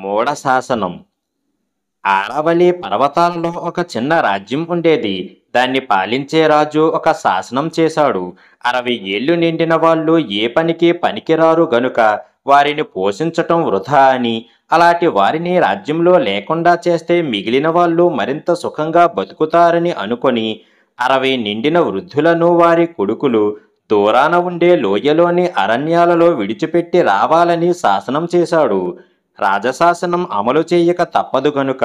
మూఢ శాసనం. ఆరావళి పర్వతాలలో ఒక చిన్న రాజ్యం ఉండేది. దాన్ని పాలించే రాజు ఒక శాసనం చేశాడు. 60 ఏళ్లు నిండిన వాళ్ళు ఏ పనికి పనికిరారు గనుక వారిని పోషించటం వృధా అని, అలాంటి వారిని రాజ్యంలో లేకుండా చేస్తే మిగిలిన వాళ్ళు మరింత సుఖంగా బతుకుతారని అనుకొని 60 నిండిన వృద్ధులను వారి కొడుకులు దూరాన ఉండే లోయలోని అరణ్యాలలో విడిచిపెట్టి రావాలని శాసనం చేశాడు. రాజశాసనం అమలు చేయక తప్పదు గనుక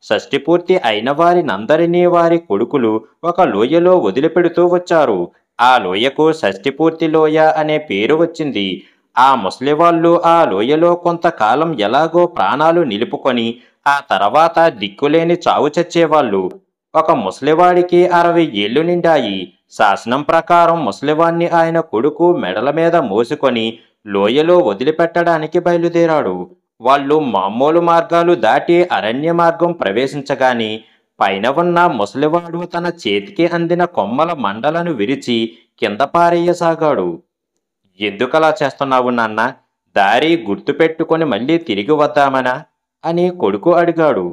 షష్ఠిపూర్తి అయిన వారినందరినీ వారి కొడుకులు ఒక లోయలో వదిలిపెడుతూ వచ్చారు. ఆ లోయకు షష్ఠిపూర్తి లోయ అనే పేరు వచ్చింది. ఆ ముసలివాళ్ళు ఆ లోయలో కొంతకాలం ఎలాగో ప్రాణాలు నిలుపుకొని ఆ తర్వాత దిక్కులేని చావు చచ్చేవాళ్ళు. ఒక ముసలివాడికి 60 ఏళ్లు నిండాయి. శాసనం ప్రకారం ముసలివాణ్ణి ఆయన కొడుకు మెడల మీద మోసుకొని లోయలో వదిలిపెట్టడానికి బయలుదేరాడు. వాళ్ళు మామూలు మార్గాలు దాటి అరణ్య మార్గం ప్రవేశించగానే పైన ఉన్న ముసలివాడు తన చేతికి అందిన కొమ్మల మండలను విరిచి కింద పారేయసాగాడు. ఎందుకలా చేస్తున్నావు నాన్న? దారి గుర్తుపెట్టుకొని మళ్ళీ తిరిగి వద్దామనా అని కొడుకు అడిగాడు.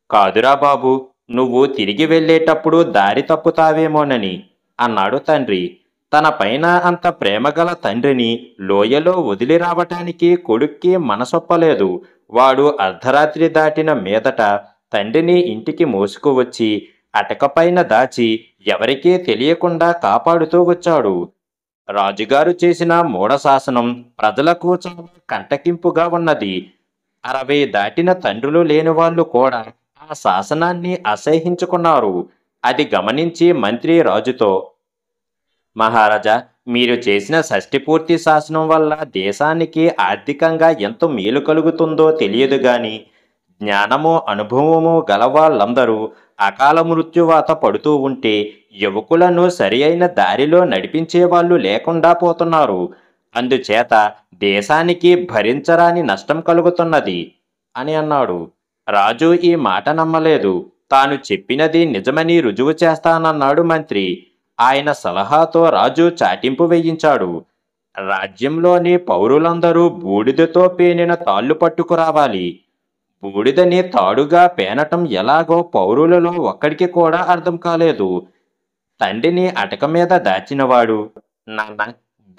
కాదురా బాబు, నువ్వు తిరిగి వెళ్ళేటప్పుడు దారి తప్పుతావేమోనని అన్నాడు తండ్రి. తన పైన అంత ప్రేమగల తండ్రిని లోయలో వదిలి రావటానికి కొడుక్కి మనసొప్పలేదు. వాడు అర్ధరాత్రి దాటిన మీదట తండ్రిని ఇంటికి మోసుకువచ్చి అటకపైన దాచి ఎవరికీ తెలియకుండా కాపాడుతూ వచ్చాడు. రాజుగారు చేసిన మూఢశాసనం ప్రజలకు చాలా కంటకింపుగా ఉన్నది. 60 దాటిన తండ్రులు లేని వాళ్ళు కూడా ఆ శాసనాన్ని అసహ్యించుకున్నారు. అది గమనించి మంత్రి రాజుతో, మహారాజా, మీరు చేసిన షష్ఠిపూర్తి శాసనం వల్ల దేశానికి ఆర్థికంగా ఎంత మేలు కలుగుతుందో తెలియదు గాని జ్ఞానము అనుభవము గలవాళ్ళందరూ అకాల మృత్యువాత పడుతూ ఉంటే యువకులను సరి అయిన దారిలో నడిపించేవాళ్ళు లేకుండా పోతున్నారు. అందుచేత దేశానికి భరించరాని నష్టం కలుగుతున్నది అని అన్నాడు. రాజు ఈ మాట నమ్మలేదు. తాను చెప్పినది నిజమని రుజువు చేస్తానన్నాడు మంత్రి. ఆయన సలహాతో రాజు చాటింపు వేయించాడు. రాజ్యంలోని పౌరులందరూ బూడిదతో పేనిన తాళ్ళు పట్టుకురావాలి. బూడిదని తాడుగా పేనటం ఎలాగో పౌరులలో ఒక్కడికి కూడా అర్థం కాలేదు. తండ్రిని అటక మీద దాచినవాడు, నాన్న,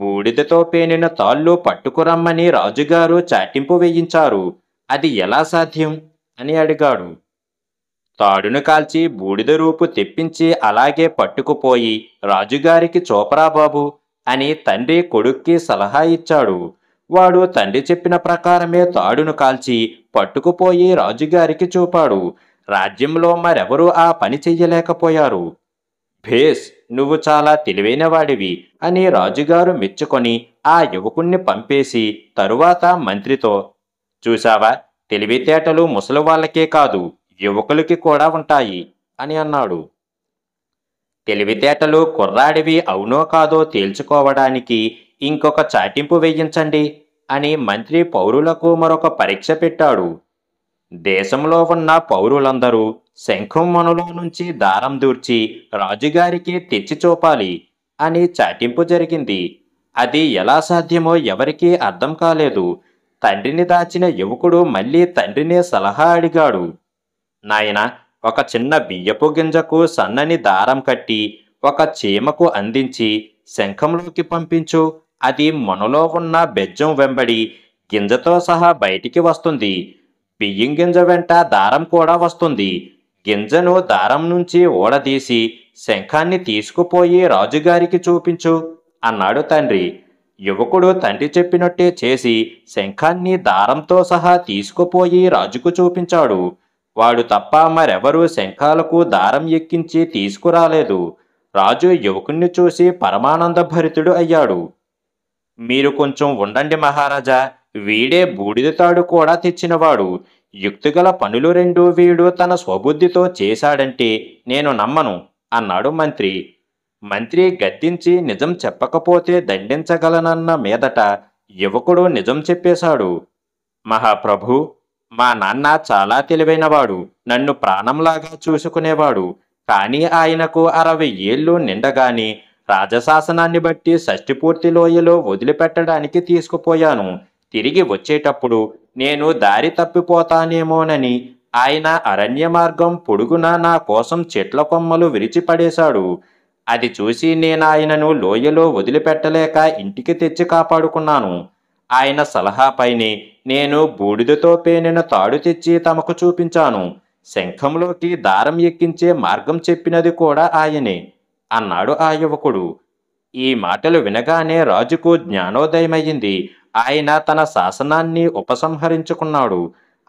బూడిదతో పేనిన తాళ్ళు పట్టుకురమ్మని రాజుగారు చాటింపు వేయించారు. అది ఎలా సాధ్యం అని అడిగాడు. తాడును కాల్చి బూడిద రూపు తెప్పించి అలాగే పట్టుకుపోయి రాజుగారికి చూపరా బాబు అని తండ్రి కొడుక్కి సలహా ఇచ్చాడు. వాడు తండ్రి చెప్పిన ప్రకారమే తాడును కాల్చి పట్టుకుపోయి రాజుగారికి చూపాడు. రాజ్యంలో మరెవరూ ఆ పని చెయ్యలేకపోయారు. భేస్, నువ్వు చాలా తెలివైన వాడివి అని రాజుగారు మెచ్చుకొని ఆ యువకుణ్ణి పంపేసి తరువాత మంత్రితో, చూశావా, తెలివితేటలు ముసలి వాళ్ళకే కాదు యువకులకి కూడా ఉంటాయి అని అన్నాడు. తెలివితేటలు కుర్రాడివి అవునో కాదో తేల్చుకోవడానికి ఇంకొక చాటింపు వేయించండి అని మంత్రి పౌరులకు మరొక పరీక్ష పెట్టాడు. దేశంలో ఉన్న పౌరులందరూ శంఖం మనలో నుంచి దారం దూర్చి రాజుగారికి తెచ్చి చూపాలి అని చాటింపు జరిగింది. అది ఎలా సాధ్యమో ఎవరికీ అర్థం కాలేదు. తండ్రిని దాచిన యువకుడు మళ్ళీ తండ్రినే సలహా అడిగాడు. నాయనా, ఒక చిన్న బియ్యపు గింజకు సన్నని దారం కట్టి ఒక చీమకు అందించి శంఖంలోకి పంపించు. అది మనలో ఉన్న బెజ్జం వెంబడి గింజతో సహా బయటికి వస్తుంది. బియ్యం గింజ వెంట దారం కూడా వస్తుంది. గింజను దారం నుంచి ఊడదీసి శంఖాన్ని తీసుకుపోయి రాజుగారికి చూపించు అన్నాడు తండ్రి. యువకుడు తండ్రి చెప్పినట్టే చేసి శంఖాన్ని దారంతో సహా తీసుకుపోయి రాజుకు చూపించాడు. వాడు తప్ప మరెవరూ శంఖాలకు దారం ఎక్కించి తీసుకురాలేదు. రాజు యువకుణ్ణి చూసి పరమానంద భరితుడు అయ్యాడు. మీరు కొంచెం ఉండండి మహారాజా, వీడే బూడిద తాడు కూడా తెచ్చినవాడు. యుక్తిగల పనులు రెండు వీడు తన స్వబుద్ధితో చేశాడంటే నేను నమ్మను అన్నాడు మంత్రి. మంత్రి గద్దించి నిజం చెప్పకపోతే దండించగలనన్న మీదట యువకుడు నిజం చెప్పేశాడు. మహాప్రభు, మా నాన్న చాలా తెలివైనవాడు, నన్ను ప్రాణంలాగా చూసుకునేవాడు. కానీ ఆయనకు 60 ఏళ్ళు నిండగానే రాజశాసనాన్ని బట్టి షష్ఠిపూర్తి లోయలో వదిలిపెట్టడానికి తీసుకుపోయాను. తిరిగి వచ్చేటప్పుడు నేను దారి తప్పిపోతానేమోనని ఆయన అరణ్య మార్గం పొడుగునా నా కోసం చెట్ల కొమ్మలు విరిచిపడేశాడు. అది చూసి నేనాయనను లోయలో వదిలిపెట్టలేక ఇంటికి తెచ్చి కాపాడుకున్నాను. ఆయన సలహాపైనే నేను బూడిదతో పేనిన తాడు తెచ్చి తమకు చూపించాను. శంఖంలోకి దారం ఎక్కించే మార్గం చెప్పినది కూడా ఆయనే అన్నాడు ఆ యువకుడు. ఈ మాటలు వినగానే రాజుకు జ్ఞానోదయమయ్యింది. ఆయన తన శాసనాన్ని ఉపసంహరించుకున్నాడు.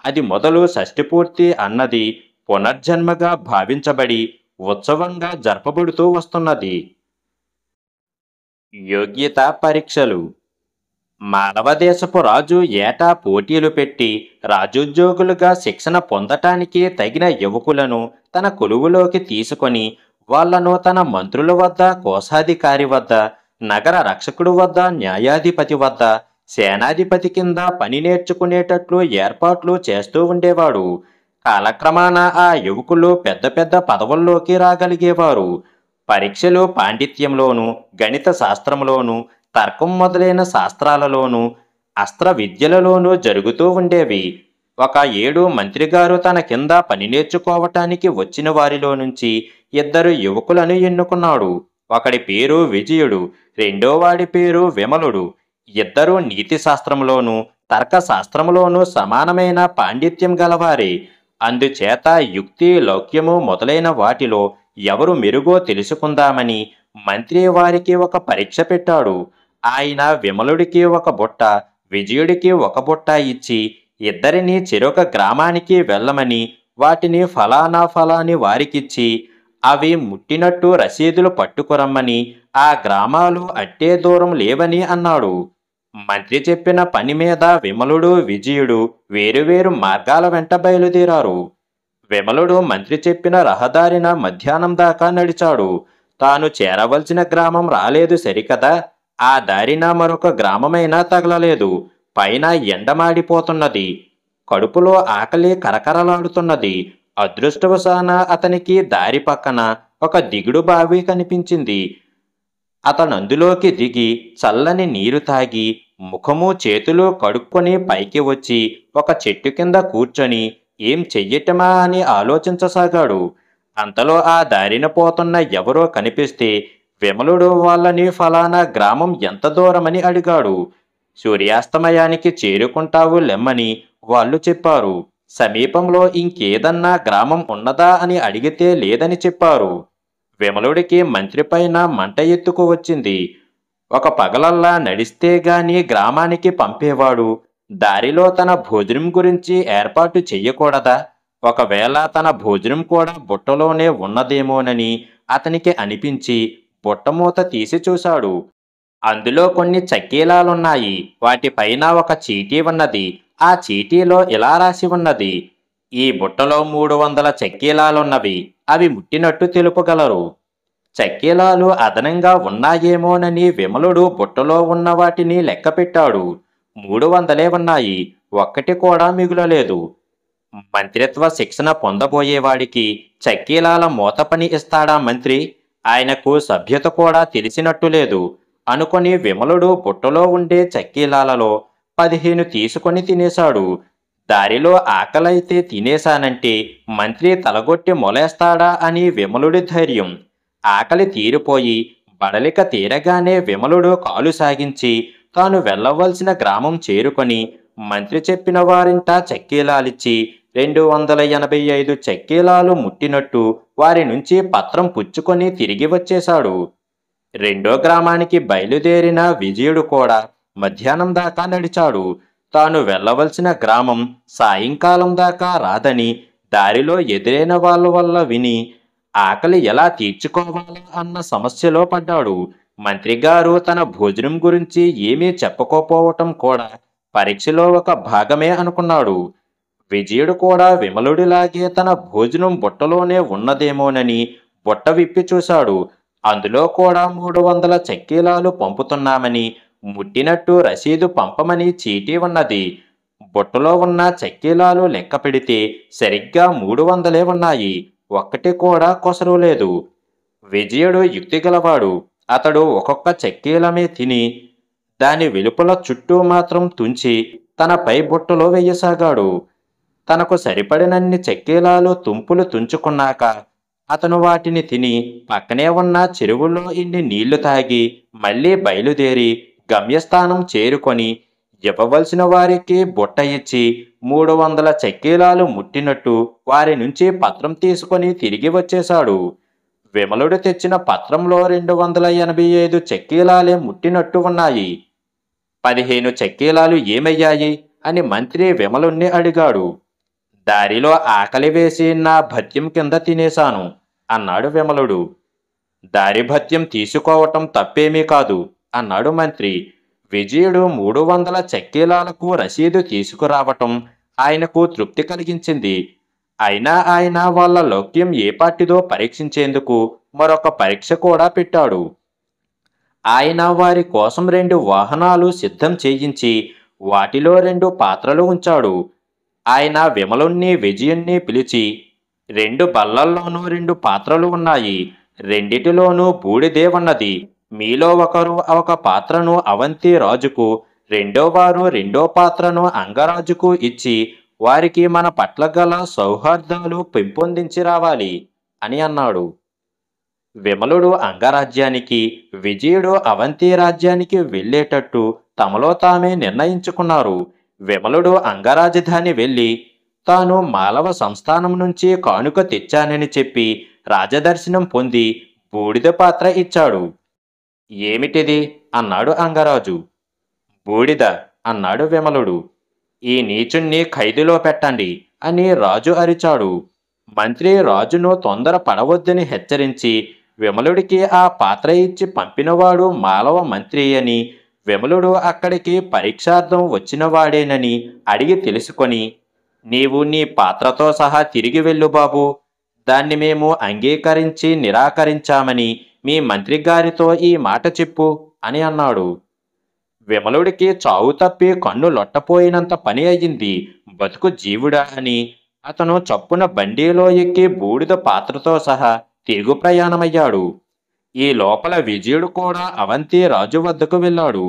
అది మొదలు షష్ఠిపూర్తి అన్నది పునర్జన్మగా భావించబడి ఉత్సవంగా జరపబడుతూ వస్తున్నది. యోగ్యత పరీక్షలు. మానవదేశపు రాజు ఏటా పోటీలు పెట్టి రాజోద్యోగులుగా శిక్షణ పొందటానికి తగిన యువకులను తన కొలువులోకి తీసుకొని వాళ్లను తన మంత్రుల వద్ద, కోశాధికారి వద్ద, నగర రక్షకుడు వద్ద, న్యాయాధిపతి వద్ద, సేనాధిపతి కింద పని నేర్చుకునేటట్లు ఏర్పాట్లు చేస్తూ ఉండేవాడు. కాలక్రమాన ఆ యువకులు పెద్ద పెద్ద పదవుల్లోకి రాగలిగేవారు. పరీక్షలు పాండిత్యంలోనూ, గణిత శాస్త్రంలోనూ, తర్కం మొదలైన శాస్త్రాలలోనూ, అస్త్ర విద్యలలోనూ జరుగుతూ ఉండేవి. ఒక ఏడు మంత్రిగారు తన కింద పని నేర్చుకోవటానికి వచ్చిన వారిలో నుంచి 2 యువకులను ఎన్నుకున్నాడు. ఒకడి పేరు విజయుడు, రెండోవాడి పేరు విమలుడు. ఇద్దరూ నీతి శాస్త్రంలోనూ తర్కశాస్త్రంలోనూ సమానమైన పాండిత్యం గలవారే. అందుచేత యుక్తి, లౌక్యము మొదలైన వాటిలో ఎవరు మెరుగో తెలుసుకుందామని మంత్రి వారికి ఒక పరీక్ష పెట్టాడు. ఆయన విమలుడికి ఒక బుట్ట, విజయుడికి ఒక బుట్ట ఇచ్చి ఇద్దరినీ చెరొక గ్రామానికి వెళ్ళమని, వాటిని ఫలాని వారికిచ్చి అవి ముట్టినట్టు రసీదులు పట్టుకురమ్మని, ఆ గ్రామాలు అట్టే దూరం లేవని అన్నాడు. మంత్రి చెప్పిన పని మీద విమలుడు, విజయుడు వేరువేరు మార్గాల వెంట బయలుదేరారు. విమలుడు మంత్రి చెప్పిన రహదారిన మధ్యాహ్నం దాకా నడిచాడు. తాను చేరవలసిన గ్రామం రాలేదు సరికదా, ఆ దారిన మరొక గ్రామమైనా తగలలేదు. పైన ఎండమాడిపోతున్నది. కడుపులో ఆకలి కరకరలాడుతున్నది. అదృష్టవశాన అతనికి దారి పక్కన ఒక దిగుడు బావి కనిపించింది. అతనందులోకి దిగి చల్లని నీరు తాగి ముఖము చేతులు కడుక్కొని పైకి వచ్చి ఒక చెట్టు కింద కూర్చొని ఏం చెయ్యటమా అని ఆలోచించసాగాడు. అంతలో ఆ దారిన పోతున్న ఎవరో కనిపిస్తే విమలుడు వాళ్ళని ఫలానా గ్రామం ఎంత దూరమని అడిగాడు. సూర్యాస్తమయానికి చేరుకుంటావు లెమ్మని వాళ్ళు చెప్పారు. సమీపంలో ఇంకేదన్నా గ్రామం ఉన్నదా అని అడిగితే లేదని చెప్పారు. విమలుడికి మంత్రిపైన మంట ఎత్తుకు వచ్చింది. ఒక పగలల్లా నడిస్తే గాని గ్రామానికి పంపేవాడు దారిలో తన భోజనం గురించి ఏర్పాటు చెయ్యకూడదా? ఒకవేళ తన భోజనం కూడా బుట్టలోనే ఉన్నదేమోనని అతనికి అనిపించి బుట్టమూత తీసి చూశాడు. అందులో కొన్ని చక్కీలాలున్నాయి. వాటిపైన ఒక చీటీ ఉన్నది. ఆ చీటీలో ఇలా రాసి ఉన్నది: ఈ బుట్టలో 300 చక్కీలాలున్నవి. అవి ముట్టినట్టు తెలుపగలరు. చక్కీలాలు అదనంగా ఉన్నాయేమోనని విమలుడు బుట్టలో ఉన్న వాటిని లెక్కపెట్టాడు. 300 ఉన్నాయి. ఒక్కటి కూడా మిగులలేదు. మంత్రిత్వ శిక్షణ పొందబోయేవాడికి చక్కీలాల మూత పని ఇస్తాడా మంత్రి? ఆయనకు సభ్యత కూడా తెలిసినట్టు లేదు అనుకొని విమలుడు బుట్టలో ఉండే చక్కీలాలలో 15 తీసుకొని తినేశాడు. దారిలో ఆకలైతే తినేశానంటే మంత్రి తలగొట్టి మొలేస్తాడా అని విమలుడి ధైర్యం. ఆకలి తీరిపోయి బడలిక తీరగానే విమలుడు కాలు సాగించి తాను వెళ్ళవలసిన గ్రామం చేరుకొని మంత్రి చెప్పిన వారింట చక్కీలాలిచ్చి 285 చక్కీలాలు ముట్టినట్టు వారి నుంచి పత్రం పుచ్చుకొని తిరిగి వచ్చేశాడు. రెండో గ్రామానికి బయలుదేరిన విజయుడు కూడా మధ్యాహ్నం దాకా నడిచాడు. తాను వెళ్ళవలసిన గ్రామం సాయంకాలం దాకా రాదని దారిలో ఎదురైన వాళ్ళ వల్ల విని ఆకలి ఎలా తీర్చుకోవాలా అన్న సమస్యలో పడ్డాడు. మంత్రిగారు తన భోజనం గురించి ఏమీ చెప్పకపోవటం కూడా పరీక్షలో ఒక భాగమే అనుకున్నాడు. విజయుడు కూడా విమలుడిలాగే తన భోజనం బుట్టలోనే ఉన్నదేమోనని బుట్ట విప్పి చూశాడు. అందులో కూడా 300 చక్కీలాలు పంపుతున్నామని, ముట్టినట్టు రసీదు పంపమని చీటీ ఉన్నది. బుట్టలో ఉన్న చక్కీలాలు లెక్క పెడితే సరిగ్గా 300 ఉన్నాయి. ఒక్కటి కూడా కొసరు లేదు. విజయుడు యుక్తి గలవాడు. అతడు ఒక్కొక్క చక్కీలమే తిని దాని వెలుపల చుట్టూ మాత్రం తుంచి తనపై బుట్టలో వెయ్యసాగాడు. తనకు సరిపడినన్ని చెక్కిలాలు తుంపులు తుంచుకున్నాక అతను వాటిని తిని పక్కనే ఉన్న చెరువులో ఇన్ని నీళ్లు తాగి మళ్ళీ బయలుదేరి గమ్యస్థానం చేరుకొని ఇవ్వవలసిన వారికి బుట్ట ఇచ్చి 300 చెక్కిలాలు ముట్టినట్టు వారి నుంచి పత్రం తీసుకొని తిరిగి వచ్చేశాడు. విమలుడు తెచ్చిన పత్రంలో 285 చెక్కిలాలే ముట్టినట్టు ఉన్నాయి. 15 చెక్కిలాలు ఏమయ్యాయి అని మంత్రి విమలుణ్ణి అడిగాడు. దారిలో ఆకలి వేసి నా భత్యం కింద తినేశాను అన్నాడు విమలుడు. దారి భత్యం తీసుకోవటం తప్పేమీ కాదు అన్నాడు మంత్రి. విజయుడు 300 చెక్కిలాలకు రసీదు తీసుకురావటం ఆయనకు తృప్తి కలిగించింది. అయినా ఆయన వాళ్ళ లౌక్యం ఏ పాటిదో పరీక్షించేందుకు మరొక పరీక్ష కూడా పెట్టాడు. ఆయన వారి కోసం 2 వాహనాలు సిద్ధం చేయించి వాటిలో 2 పాత్రలు ఉంచాడు. ఆయన విమలుణ్ణి విజయుణ్ణి పిలిచి 2 బల్లల్లోనూ 2 పాత్రలు ఉన్నాయి. రెండిటిలోనూ బూడిదే ఉన్నది. మీలో ఒకరు ఒక పాత్రను అవంతి రాజుకు, రెండోవారు రెండో పాత్రను అంగరాజుకు ఇచ్చి వారికి మన పట్ల గల సౌహార్దాలు పెంపొందించి రావాలి అని అన్నాడు. విమలుడు అంగరాజ్యానికి, విజయుడు అవంతి రాజ్యానికి వెళ్ళేటట్టు తమలో తామే నిర్ణయించుకున్నారు. విమలుడు అంగరాజధాని వెళ్ళి తాను మాలవ సంస్థానం నుంచి కానుక తెచ్చానని చెప్పి రాజదర్శనం పొంది బూడిద పాత్ర ఇచ్చాడు. ఏమిటిది అన్నాడు అంగరాజు. బూడిద అన్నాడు విమలుడు. ఈ నీచుణ్ణి ఖైదులో పెట్టండి అని రాజు అరిచాడు. మంత్రి రాజును తొందర పడవద్దని హెచ్చరించి విమలుడికి ఆ పాత్ర ఇచ్చి పంపినవాడు మాలవ మంత్రి అని, విమలుడు అక్కడికి పరీక్షార్థం వచ్చినవాడేనని అడిగి తెలుసుకొని, నీవు నీ పాత్రతో సహా తిరిగి వెళ్ళు బాబు, దాన్ని మేము అంగీకరించి నిరాకరించామని మీ మంత్రి గారితో ఈ మాట చెప్పు అని అన్నాడు. విమలుడికి చావు తప్పి కన్ను లొట్టపోయినంత పని అయ్యింది. బతుకు జీవుడా అని అతను చప్పున బండిలో ఎక్కి బూడిద పాత్రతో సహా తిరుగు ప్రయాణమయ్యాడు. ఈ లోపల విజయుడు కూడా అవంతి రాజు వద్దకు వెళ్ళాడు.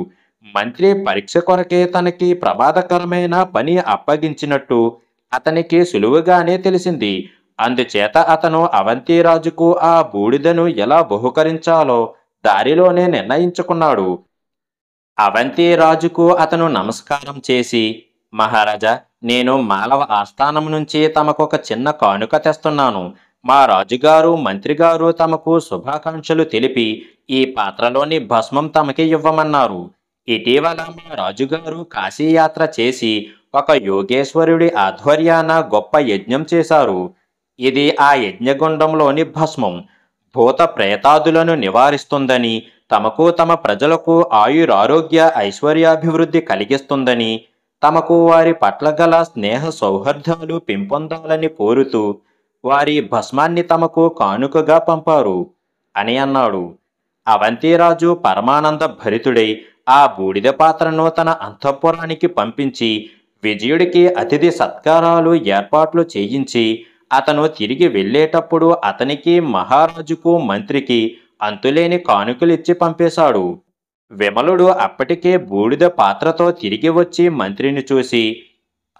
మంత్రి పరీక్ష కొరకే తనకి ప్రమాదకరమైన పని అప్పగించినట్టు అతనికి సులువుగానే తెలిసింది. అందుచేత అతను అవంతి రాజుకు ఆ బూడిదను ఎలా బహుకరించాలో దారిలోనే నిర్ణయించుకున్నాడు. అవంతి రాజుకు అతను నమస్కారం చేసి, మహారాజా, నేను మాలవ ఆస్థానం నుంచి తమకొక చిన్న కానుక తెస్తున్నాను. మా రాజుగారు మంత్రిగారు తమకు శుభాకాంక్షలు తెలిపి ఈ పాత్రలోని భస్మం తమకి ఇవ్వమన్నారు. ఇటీవల మా రాజుగారు కాశీయాత్ర చేసి ఒక యోగేశ్వరుడి ఆధ్వర్యాన గొప్ప యజ్ఞం చేశారు. ఇది ఆ యజ్ఞగుండంలోని భస్మం. భూత ప్రేతాదులను నివారిస్తుందని, తమకు తమ ప్రజలకు ఆయురారోగ్య ఐశ్వర్యాభివృద్ధి కలిగిస్తుందని, తమకు వారి పట్ల గల స్నేహ సౌహార్దాలు పెంపొందాలని కోరుతూ వారి భస్మాన్ని తమకు కానుకగా పంపారు అని అన్నాడు. అవంతిరాజు పరమానంద భరితుడై ఆ బూడిద పాత్రను తన అంతఃపురానికి పంపించి విజయుడికి అతిథి సత్కారాలు ఏర్పాట్లు చేయించి అతను తిరిగి వెళ్ళేటప్పుడు అతనికి, మహారాజుకు, మంత్రికి అంతులేని కానుకలిచ్చి పంపేశాడు. విమలుడు అప్పటికే బూడిద పాత్రతో తిరిగి వచ్చి మంత్రిని చూసి,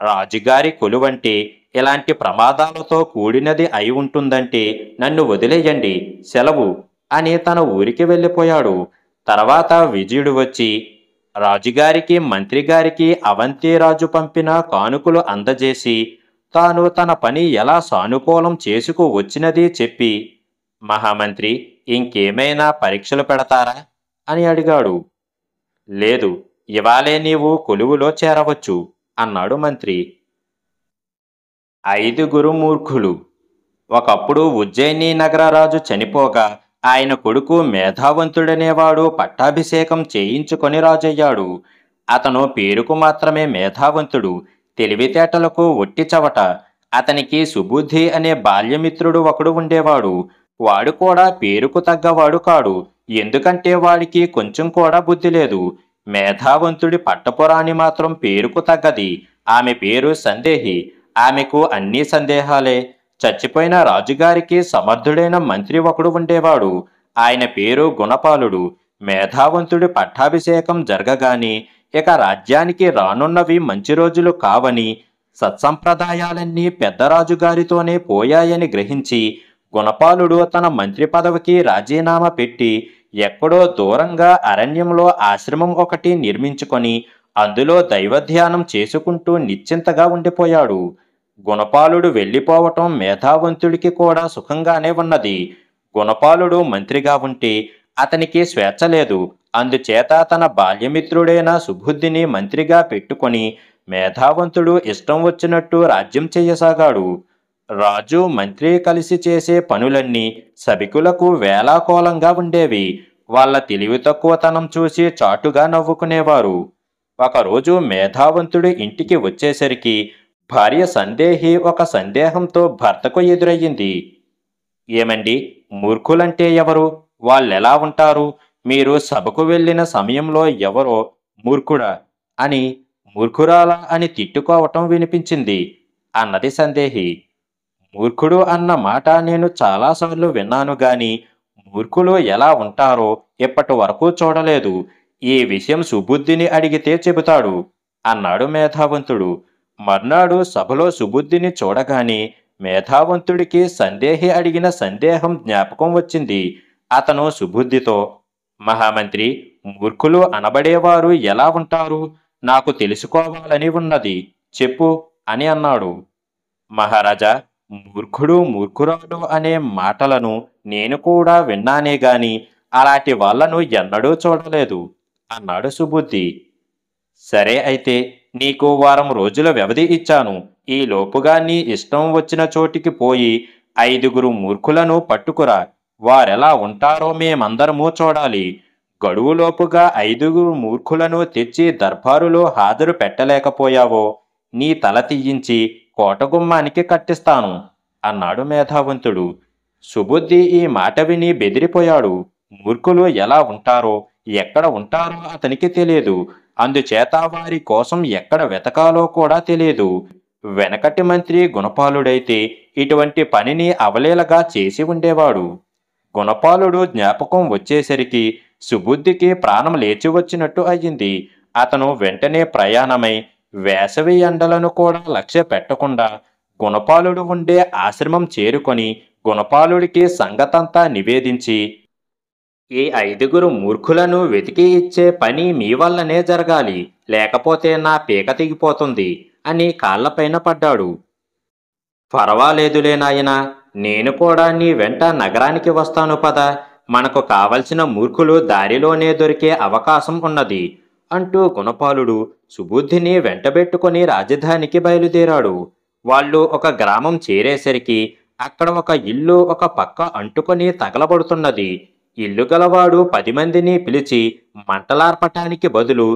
రాజుగారి కొలువంటే ఇలాంటి ప్రమాదాలతో కూడినది అయి ఉంటుందంటే నన్ను వదిలేయండి, సెలవు అని తన ఊరికి వెళ్ళిపోయాడు. తర్వాత విజయుడు వచ్చి రాజుగారికి, మంత్రిగారికి అవంతిరాజు పంపిన కానుకలు అందజేసి తాను తన పని ఎలా సానుకూలం చేసుకు వచ్చినది చెప్పి, మహామంత్రి, ఇంకేమైనా పరీక్షలు పెడతారా అని అడిగాడు. లేదు, ఇవాళే నీవు కొలువులో చేరవచ్చు అన్నాడు మంత్రి. 5 మూర్ఖులు. ఒకప్పుడు ఉజ్జయిని నగరరాజు చనిపోగా ఆయన కొడుకు మేధావంతుడనేవాడు పట్టాభిషేకం చేయించుకొని రాజయ్యాడు. అతను పేరుకు మాత్రమే మేధావంతుడు, తెలివితేటలకు ఒట్టి చవట. అతనికి సుబుద్ధి అనే బాల్యమిత్రుడు ఒకడు ఉండేవాడు. వాడు కూడా పేరుకు తగ్గవాడు కాడు, ఎందుకంటే వాడికి కొంచెం కూడా బుద్ధి లేదు. మేధావంతుడి పట్టపురాణి మాత్రం పేరుకు తగ్గది. ఆమె పేరు సందేహి. ఆమెకు అన్ని సందేహాలే. చచ్చిపోయిన రాజుగారికి సమర్థుడైన మంత్రి ఒకడు ఉండేవాడు. ఆయన పేరు గుణపాలుడు. మేధావంతుడి పట్టాభిషేకం జరగగానే ఇక రాజ్యానికి రానున్నవి మంచి రోజులు కావని, సత్సంప్రదాయాలన్నీ పెద్దరాజుగారితోనే పోయాయని గ్రహించి గుణపాలుడు తన మంత్రి పదవికి రాజీనామా పెట్టి ఎక్కడో దూరంగా అరణ్యంలో ఆశ్రమం ఒకటి నిర్మించుకొని అందులో దైవధ్యానం చేసుకుంటూ నిశ్చింతగా ఉండిపోయాడు. గుణపాలుడు వెళ్ళిపోవటం మేధావంతుడికి కూడా సుఖంగానే ఉన్నది. గుణపాలుడు మంత్రిగా ఉంటే అతనికి స్వేచ్ఛ లేదు. అందుచేత తన బాల్యమిత్రుడైన సుబుద్ధిని మంత్రిగా పెట్టుకొని మేధావంతుడు ఇష్టం వచ్చినట్టు రాజ్యం చెయ్యసాగాడు. రాజు మంత్రి కలిసి చేసే పనులన్నీ సభికులకు వేలాకోలంగా ఉండేవి. వాళ్ళ తెలివి తక్కువతనం చూసి చాటుగా నవ్వుకునేవారు. ఒకరోజు మేధావంతుడు ఇంటికి వచ్చేసరికి భార్య సందేహి ఒక సందేహంతో భర్తకు ఎదురయ్యింది. ఏమండి, మూర్ఖులంటే ఎవరు? వాళ్ళెలా ఉంటారు? మీరు సభకు వెళ్ళిన సమయంలో ఎవరో మూర్ఖుడా అని, మూర్ఖురాలా అని తిట్టుకోవటం వినిపించింది అన్నది సందేహి. మూర్ఖుడు అన్న మాట నేను చాలాసార్లు విన్నాను గాని మూర్ఖులు ఎలా ఉంటారో ఇప్పటి వరకు చూడలేదు. ఈ విషయం సుబుద్ధిని అడిగితే చెబుతాడు అన్నాడు మేధావంతుడు. మర్నాడు సభలో సుబుద్ధిని చూడగానే మేధావంతుడికి సందేహి అడిగిన సందేహం జ్ఞాపకం వచ్చింది. అతను సుబుద్ధితో, మహామంత్రి, మూర్ఖులు అనబడేవారు ఎలా ఉంటారు? నాకు తెలుసుకోవాలని ఉన్నది, చెప్పు అని అన్నాడు. మహారాజా, మూర్ఖుడు మూర్ఖురాలు అనే మాటలను నేను కూడా విన్నానే గాని అలాంటి వాళ్లను ఎన్నడూ చూడలేదు అన్నాడు సుబుద్ధి. సరే అయితే నీకు వారం రోజుల వ్యవధి ఇచ్చాను. ఈ లోపుగా నీ ఇష్టం వచ్చిన చోటికి పోయి 5 మూర్ఖులను పట్టుకురా. వారెలా ఉంటారో మేమందరము చూడాలి. గడువులోపుగా 5 మూర్ఖులను తెచ్చి దర్బారులో హాజరు పెట్టలేకపోయావో నీ తల తీయించి కోటగుమ్మానికి కట్టిస్తాను అన్నాడు మేధావంతుడు. సుబుద్ధి ఈ మాట విని బెదిరిపోయాడు. మూర్ఖులు ఎలా ఉంటారో, ఎక్కడ ఉంటారో అతనికి తెలియదు. అందుచేత వారి కోసం ఎక్కడ వెతకాలో కూడా తెలియదు. వెనకటి మంత్రి గుణపాలుడైతే ఇటువంటి పనిని అవలీలగా చేసి ఉండేవాడు. గుణపాలుడు జ్ఞాపకం వచ్చేసరికి సుబుద్ధికి ప్రాణం లేచి వచ్చినట్టు అయ్యింది. అతను వెంటనే ప్రయాణమై వేసవి ఎండలను కూడా లక్ష్య పెట్టకుండా గుణపాలుడు ఉండే ఆశ్రమం చేరుకొని గుణపాలుడికి సంగతంతా నివేదించి, ఈ 5 మూర్ఖులను వెతికి ఇచ్చే పని మీ వల్లనే జరగాలి, లేకపోతే నా పీక తెగిపోతుంది అని కాళ్లపైన పడ్డాడు. పర్వాలేదులే నాయనా, నేను కూడా నీ వెంట నగరానికి వస్తాను పద. మనకు కావలసిన మూర్ఖులు దారిలోనే దొరికే అవకాశం ఉన్నది అంటూ గుణపాలుడు సుబుద్ధిని వెంటబెట్టుకుని రాజధానికి బయలుదేరాడు. వాళ్ళు ఒక గ్రామం చేరేసరికి అక్కడ ఒక ఇల్లు ఒక పక్క అంటుకొని తగలబడుతున్నది. ఇల్లు గలవాడు 10 మందిని పిలిచి మంటలార్పటానికి బదులు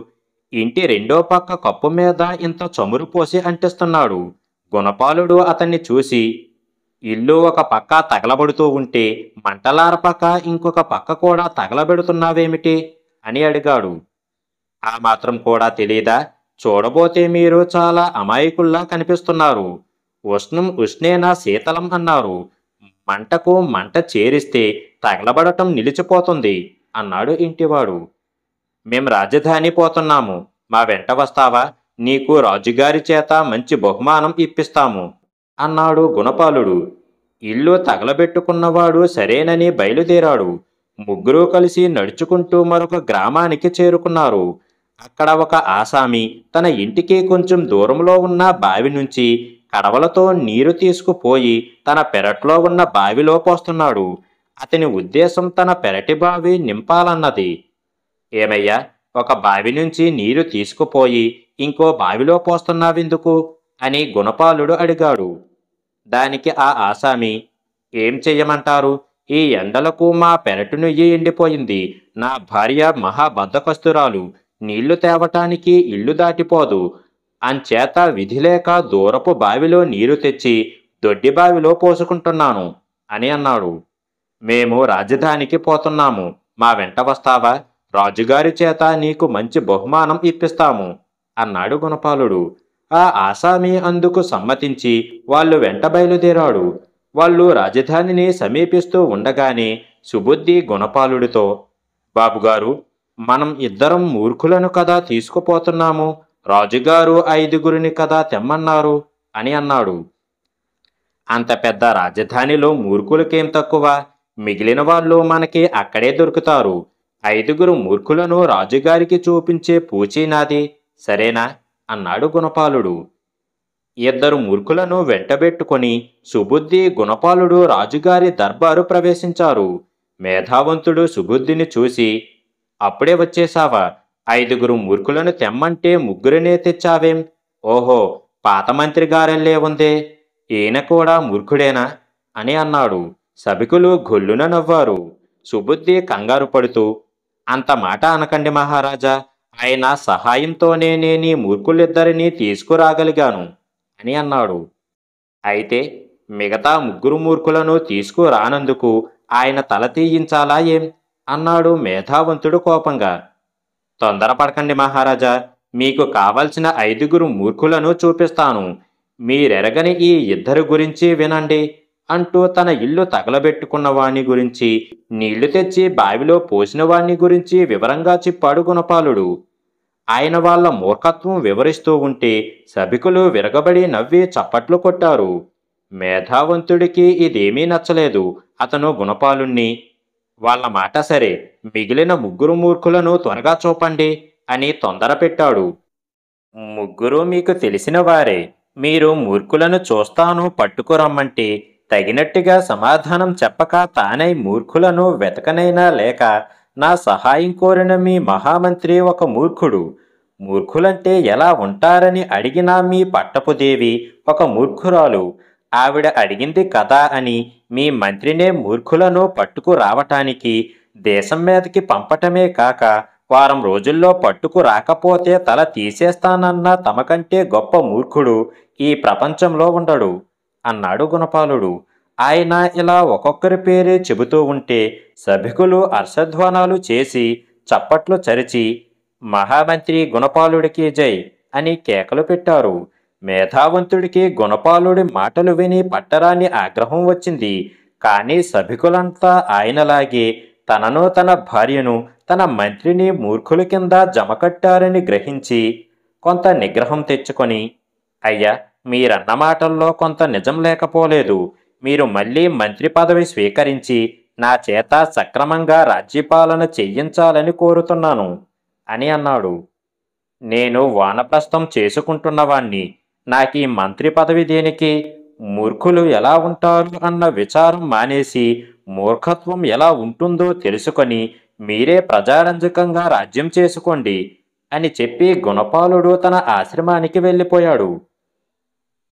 ఇంటి రెండో పక్క కప్పు మీద ఇంత చమురు పోసి అంటిస్తున్నాడు. గుణపాలుడు అతన్ని చూసి, ఇల్లు ఒక పక్క తగలబడుతూ ఉంటే మంటలార్పక ఇంకొక పక్క కూడా తగలబెడుతున్నావేమిటి అని అడిగాడు. ఆ మాత్రం కూడా తెలీదా? చూడబోతే మీరు చాలా అమాయకుల్లా కనిపిస్తున్నారు. ఉష్ణం ఉష్ణేనా శీతలం అన్నారు. మంటకు మంట చేరిస్తే తగలబడటం నిలిచిపోతుంది అన్నాడు ఇంటివాడు. మేం రాజధాని పోతున్నాము, మా వెంట వస్తావా? నీకు రాజుగారి చేత మంచి బహుమానం ఇప్పిస్తాము అన్నాడు గుణపాలుడు. ఇల్లు తగలబెట్టుకున్నవాడు సరేనని బయలుదేరాడు. ముగ్గురు కలిసి నడుచుకుంటూ మరొక గ్రామానికి చేరుకున్నారు. అక్కడ ఒక ఆసామి తన ఇంటికి కొంచెం దూరంలో ఉన్న బావి నుంచి కడవలతో నీరు తీసుకుపోయి తన పెరట్లో ఉన్న బావిలో పోస్తున్నాడు. అతని ఉద్దేశం తన పెరటి బావి నింపాలన్నది. ఏమయ్యా, ఒక బావి నుంచి నీరు తీసుకుపోయి ఇంకో బావిలో పోస్తున్నావెందుకు అని గుణపాలుడు అడిగాడు. దానికి ఆ ఆసామి, ఏం చెయ్యమంటారు? ఈ ఎండలకు మా పెరటి నుయ్యి ఎండిపోయింది. నా భార్య మహాబద్ధకస్తురాలు, నీళ్లు తేవటానికి ఇల్లు దాటిపోదు. అంచేత విధిలేక దూరపు బావిలో నీరు తెచ్చి దొడ్డి బావిలో పోసుకుంటున్నాను అని అన్నాడు. మేము రాజధానికి పోతున్నాము, మా వెంట వస్తావా? రాజుగారి చేత నీకు మంచి బహుమానం ఇప్పిస్తాము అన్నాడు గుణపాలుడు. ఆ ఆసామి అందుకు సమ్మతించి వాళ్ళు వెంట బయలుదేరాడు. వాళ్ళు రాజధానిని సమీపిస్తూ ఉండగానే సుబుద్ధి గుణపాలుడితో, బాబుగారు, మనం ఇద్దరం మూర్ఖులను కదా తీసుకుపోతున్నాము, రాజుగారు ఐదుగురిని కదా తెమ్మన్నారు అని అన్నాడు. అంత పెద్ద రాజధానిలో మూర్ఖులకేం తక్కువ, మిగిలిన వాళ్ళు మనకి అక్కడే దొరుకుతారు. ఐదుగురు మూర్ఖులను రాజుగారికి చూపించే పూచీ నాది, సరేనా అన్నాడు గుణపాలుడు. ఇద్దరు మూర్ఖులను వెంటబెట్టుకొని సుబుద్ధి, గుణపాలుడు రాజుగారి దర్బారు ప్రవేశించారు. మేధావంతుడు సుబుద్ధిని చూసి, అప్పుడే వచ్చేశావా? ఐదుగురు మూర్ఖులను తెమ్మంటే ముగ్గురినే తెచ్చావేం? ఓహో, పాత మంత్రి గారెల్లే ఉందే, ఈయన కూడా మూర్ఖుడేనా అని అన్నాడు. సభికులు గొల్లున నవ్వారు. సుబుద్ధి కంగారు పడుతూ, అంత మాట అనకండి మహారాజా, ఆయన సహాయంతోనే నేనీ మూర్ఖులిద్దరినీ తీసుకురాగలిగాను అని అన్నాడు. అయితే మిగతా ముగ్గురు మూర్ఖులను తీసుకురానందుకు ఆయన తల తీయించాలా ఏం అన్నాడు మేధావంతుడు కోపంగా. తొందరపడకండి మహారాజా, మీకు కావలసిన ఐదుగురు మూర్ఖులను చూపిస్తాను. మీరెరగని ఈ ఇద్దరి గురించి వినండి అంటూ తన ఇల్లు తగలబెట్టుకున్న వాణ్ణి గురించి, నీళ్లు తెచ్చి బావిలో పోసిన వాణ్ణి గురించి వివరంగా చెప్పాడు గుణపాలుడు. ఆయన వాళ్ళ మూర్ఖత్వం వివరిస్తూ ఉంటే సభికులు విరగబడి నవ్వి చప్పట్లు కొట్టారు. మేధావంతుడికి ఇదేమీ నచ్చలేదు. అతను గుణపాలుణ్ణి, వాళ్ళ మాట సరే, మిగిలిన ముగ్గురు మూర్ఖులను త్వరగా చూపండి అని తొందర పెట్టాడు. ముగ్గురు మీకు తెలిసిన వారే. మీరు మూర్ఖులను చూస్తాను పట్టుకురమ్మంటే తగినట్టుగా సమాధానం చెప్పక తానై మూర్ఖులను వెతకనైనా లేక నా సహాయం కోరిన మీ మహామంత్రి ఒక మూర్ఖుడు. మూర్ఖులంటే ఎలా ఉంటారని అడిగిన మీ పట్టపుదేవి ఒక మూర్ఖురాలు. ఆవిడ అడిగింది కదా అని మీ మంత్రినే మూర్ఖులను పట్టుకు రావటానికి దేశం మీదకి పంపటమే కాక వారం రోజుల్లో పట్టుకు రాకపోతే తల తీసేస్తానన్న తమకంటే గొప్ప మూర్ఖుడు ఈ ప్రపంచంలో ఉండడు అన్నాడు గుణపాలుడు. ఆయన ఇలా ఒక్కొక్కరి పేరే చెబుతూ ఉంటే సభికులు హర్షధ్వానాలు చేసి చప్పట్లు చరిచి మహామంత్రి గుణపాలుడికి జై అని కేకలు పెట్టారు. మేధావంతుడికి గుణపాలుడి మాటలు విని పట్టరాని ఆగ్రహం వచ్చింది. కానీ సభికులంతా ఆయనలాగే తనను, తన భార్యను, తన మంత్రిని మూర్ఖుల కింద జమకట్టారని గ్రహించి కొంత నిగ్రహం తెచ్చుకొని, అయ్యా, మీరన్న మాటల్లో కొంత నిజం లేకపోలేదు. మీరు మళ్ళీ మంత్రి పదవి స్వీకరించి నా చేత సక్రమంగా రాజ్యపాలన చెయ్యించాలని కోరుతున్నాను అని అన్నాడు. నేను వానప్రస్థం చేసుకుంటున్నవాణ్ణి. నాకీ మంత్రి పదవి దేనికి? మూర్ఖులు ఎలా ఉంటారు అన్న విచారం మానేసి మూర్ఖత్వం ఎలా ఉంటుందో తెలుసుకొని మీరే ప్రజారంజకంగా రాజ్యం చేసుకోండి అని చెప్పి గుణపాలుడు తన ఆశ్రమానికి వెళ్ళిపోయాడు.